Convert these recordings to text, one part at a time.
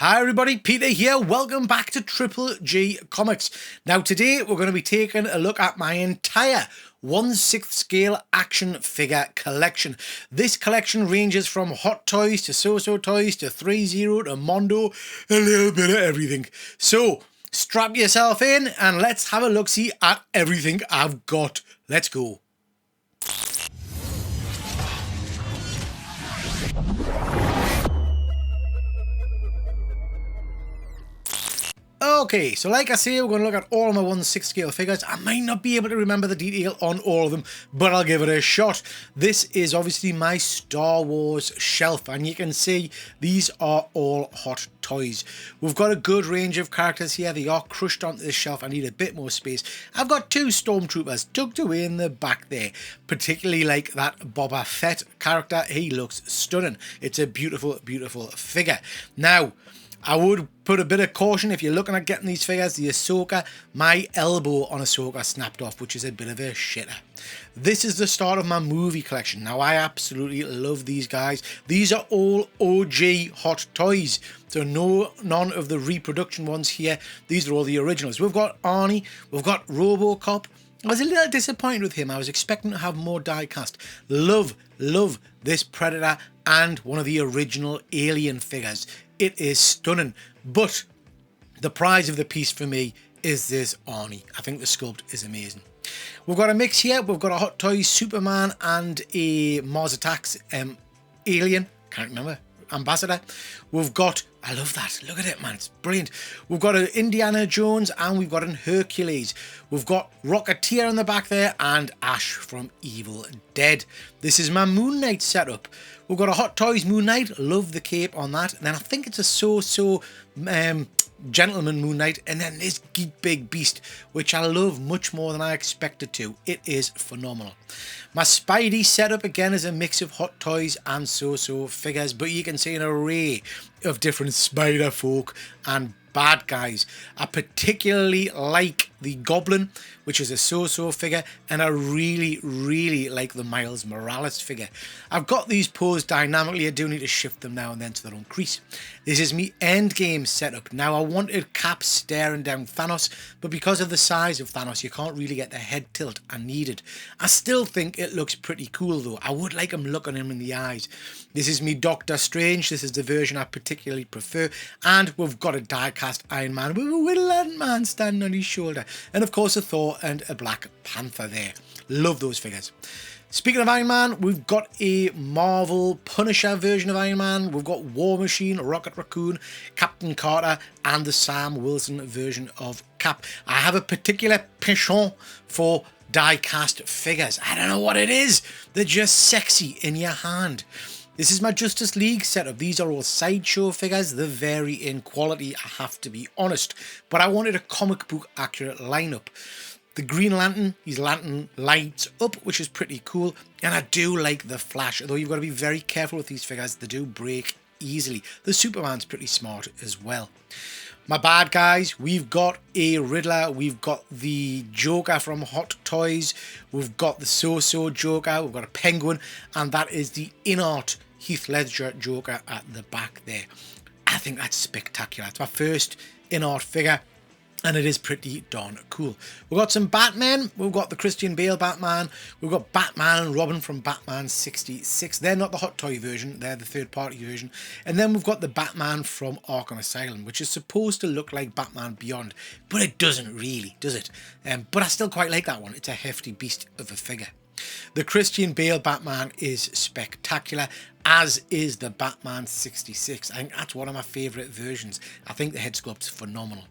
Hi everybody, Peter here. Welcome back to TripleG Comics. Now today we're going to be taking a look at my entire 1/6 scale action figure collection. This collection ranges from Hot Toys to So-So Toys to 3-0 to Mondo, a little bit of everything. So strap yourself in and let's have a look-see at everything I've got. Let's go. Okay, so like I say, we're going to look at all of my 1/6 scale figures. I might not be able to remember the detail on all of them, but I'll give it a shot. This is obviously my Star Wars shelf, and you can see these are all Hot Toys. We've got a good range of characters here. They are crushed onto the shelf. I need a bit more space. I've got two Stormtroopers tucked away in the back there, particularly like that Boba Fett character. He looks stunning. It's a beautiful, beautiful figure. Now, I would put a bit of caution if you're looking at getting these figures. The Ahsoka, my elbow on Ahsoka snapped off, which is a bit of a shitter. This is the start of my movie collection. Now, I absolutely love these guys. These are all OG Hot Toys. So none of the reproduction ones here. These are all the originals. We've got Arnie, we've got RoboCop. I was a little disappointed with him. I was expecting to have more die cast. Love this Predator and one of the original Alien figures. It is stunning, but the prize of the piece for me is this Arnie. I think the sculpt is amazing. We've got a mix here. We've got a Hot Toys Superman and a Mars Attacks Alien. Can't remember. Ambassador. We've got, I love that. Look at it, man. It's brilliant. We've got an Indiana Jones and we've got an Hercules. We've got Rocketeer in the back there and Ash from Evil Dead. This is my Moon Knight setup. We've got a Hot Toys Moon Knight. Love the cape on that. And then I think it's a So-So Gentleman Moon Knight. And then this Geek Big Beast, which I love much more than I expected to. It is phenomenal. My Spidey setup again is a mix of Hot Toys and So-So figures, but you can see an array of different spider folk and bad guys. I particularly like the Goblin, which is a So-So figure, and I really like the Miles Morales figure. I've got these posed dynamically. I do need to shift them now and then so they don't crease. This is me Endgame setup. Now, I wanted Cap staring down Thanos, but because of the size of Thanos, you can't really get the head tilt I needed. I still think it looks pretty cool though. I would like him looking him in the eyes. This is me Doctor Strange. This is the version I particularly prefer. And we've got a die-cast Iron Man with a little Ant-Man standing on his shoulder. And of course a Thor and a Black Panther there. Love those figures. Speaking of Iron Man, we've got a Marvel Punisher version of Iron Man. We've got War Machine, Rocket Raccoon, Captain Carter, and the Sam Wilson version of Cap. I have a particular penchant for die-cast figures. I don't know what it is. They're just sexy in your hand. This is my Justice League setup. These are all sideshow figures. They vary in quality, I have to be honest. But I wanted a comic book accurate lineup. The Green Lantern, his lantern lights up, which is pretty cool. And I do like the Flash, although you've got to be very careful with these figures. They do break easily. The Superman's pretty smart as well. My bad guys, we've got a Riddler, we've got the Joker from Hot Toys, we've got the So-So Joker, we've got a Penguin, and that is the in-art Heath Ledger Joker at the back there. I think that's spectacular. It's my first in-art figure, and it is pretty darn cool. We've got some Batman. We've got the Christian Bale Batman. We've got Batman and Robin from Batman 66. They're not the Hot Toy version. They're the third-party version. And then we've got the Batman from Arkham Asylum, which is supposed to look like Batman Beyond, but it doesn't really, does it? But I still quite like that one. It's a hefty beast of a figure. The Christian Bale Batman is spectacular, as is the Batman 66. I think that's one of my favourite versions. I think the head sculpt's phenomenal.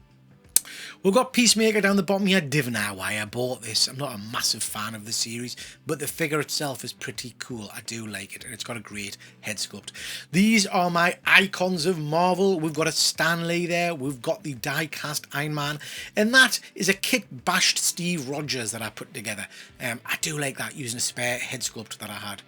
We've got Peacemaker down the bottom here. Div now why I bought this. I'm not a massive fan of the series, but the figure itself is pretty cool. I do like it, and it's got a great head sculpt. These are my icons of Marvel. We've got a Stan Lee there. We've got the die-cast Iron Man, and that is a kit bashed Steve Rogers that I put together. I do like that, using a spare head sculpt that I had.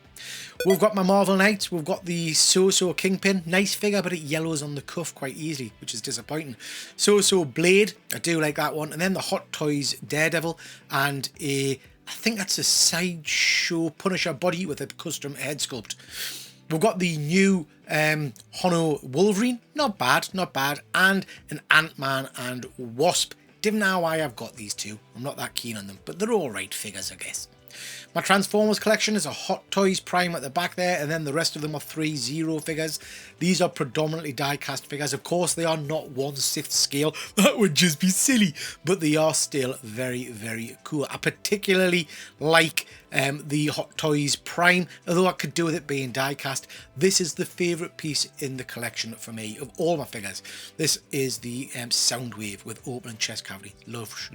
We've got my Marvel Knights. We've got the So-So Kingpin. Nice figure, but it yellows on the cuff quite easily, which is disappointing. So-So Blade. I do like that one. And then the Hot Toys Daredevil and I think that's a sideshow Punisher body with a custom head sculpt. We've got the new Hono Wolverine, not bad, not bad, and an Ant-Man and Wasp. Don't know why I've got these two, I'm not that keen on them, but they're alright figures, I guess. My Transformers collection is a Hot Toys Prime at the back there, and then the rest of them are 3-0 figures. These are predominantly die-cast figures. Of course, they are not 1/6 scale. That would just be silly. But they are still very, very cool. I particularly like the Hot Toys Prime, although I could do with it being die-cast. This is the favourite piece in the collection for me of all my figures. This is the Soundwave with opening chest cavity. Lush.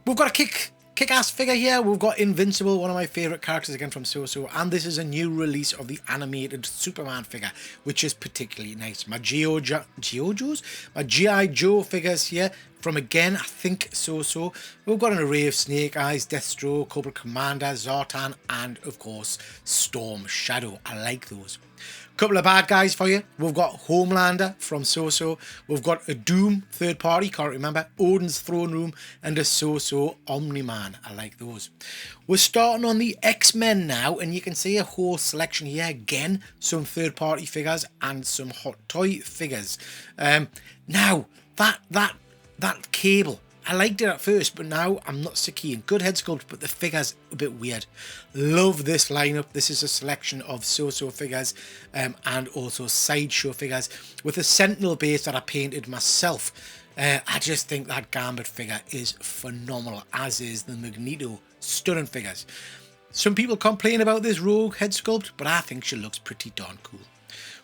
We've got a kick-ass figure here. We've got Invincible, one of my favourite characters again from So-So, and this is a new release of the animated Superman figure, which is particularly nice. My G.I. Joe figures here from, again, I think So-So. We've got an array of Snake Eyes, Deathstroke, Cobra Commander, Zartan, and of course Storm Shadow. I like those. Couple of bad guys for you. We've got Homelander from So-So. We've got a Doom third party, can't remember, Odin's Throne Room, and a So-So Omni-Man. I like those. We're starting on the X-Men now, and you can see a whole selection here. Again, some third party figures and some Hot Toy figures. Now, that Cable, I liked it at first, but now I'm not so keen. Good head sculpt, but the figure's a bit weird. Love this lineup. This is a selection of So-So figures and also Sideshow figures with a Sentinel base that I painted myself. I just think that Gambit figure is phenomenal, as is the Magneto. Stunning figures. Some people complain about this Rogue head sculpt, but I think she looks pretty darn cool.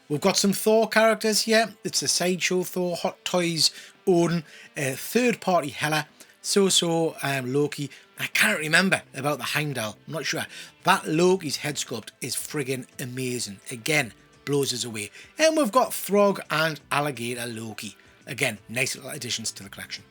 We've got some Thor characters here. It's a Sideshow Thor, Hot Toys Odin, third party Hela, So-So Loki. I can't remember about the Heimdall, I'm not sure. That Loki's head sculpt is friggin' amazing. Again, blows us away. And we've got Throg and Alligator Loki. Again, nice little additions to the collection.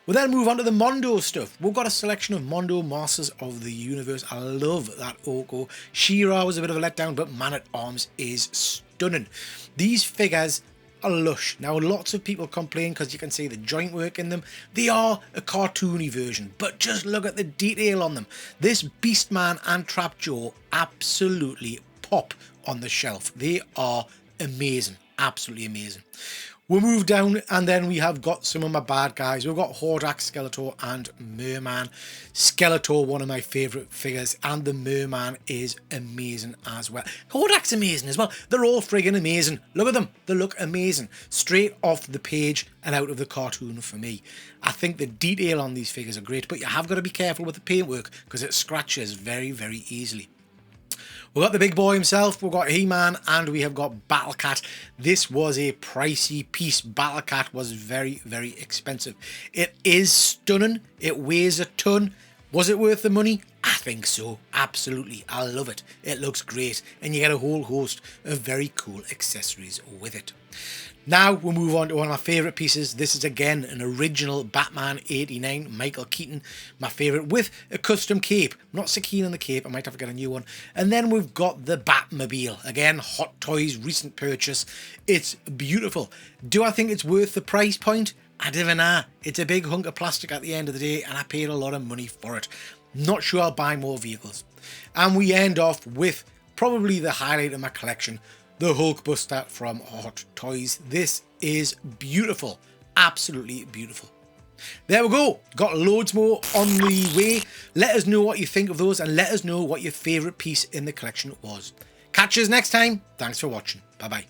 We'll then move on to the Mondo stuff. We've got a selection of Mondo Masters of the Universe. I love that Oko. She-Ra was a bit of a letdown, but Man-at-Arms is stunning. These figures are lush. Now, lots of people complain because you can see the joint work in them. They are a cartoony version, but just look at the detail on them. This Beastman and Trap Joe absolutely pop on the shelf. They are amazing. Absolutely amazing. We'll move down, and then we have got some of my bad guys. We've got Hordak, Skeletor, and Merman. Skeletor, one of my favourite figures, and the Merman is amazing as well. Hordak's amazing as well. They're all friggin' amazing. Look at them. They look amazing. Straight off the page and out of the cartoon for me. I think the detail on these figures are great, but you have got to be careful with the paintwork because it scratches very, very easily. We've got the big boy himself, we've got He-Man, and we have got Battlecat. This was a pricey piece. Battlecat was very, very expensive. It is stunning. It weighs a ton. Was it worth the money? I think so. Absolutely. I love it. It looks great. And you get a whole host of very cool accessories with it. Now we'll move on to one of my favourite pieces. This is again an original Batman 89, Michael Keaton, my favourite, with a custom cape. I'm not so keen on the cape, I might have to get a new one. And then we've got the Batmobile. Again, Hot Toys, recent purchase. It's beautiful. Do I think it's worth the price point? I don't know. It's a big hunk of plastic at the end of the day, and I paid a lot of money for it. Not sure I'll buy more vehicles. And we end off with probably the highlight of my collection, the Hulkbuster from Hot Toys. This is beautiful. Absolutely beautiful. There we go. Got loads more on the way. Let us know what you think of those, and let us know what your favourite piece in the collection was. Catch us next time. Thanks for watching. Bye-bye.